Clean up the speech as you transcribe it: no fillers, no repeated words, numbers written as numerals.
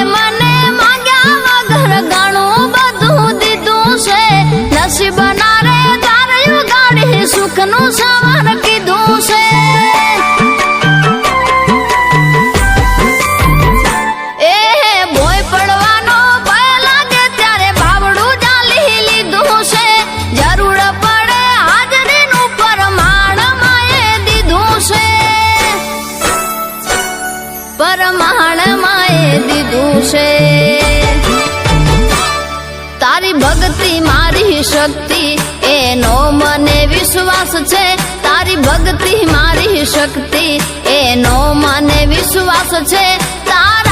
મને માંગ્યા વગર ઘણું બધું દીધું છે નસીબના રે તારું ગાડી સુખનું સવાર કીધું છે પરમાણ માએ દીધું છે તારી ભક્તિ મારી શક્તિ એનો મને વિશ્વાસ છે તારી ભક્તિ મારી શક્તિ એનો મને વિશ્વાસ છે તારા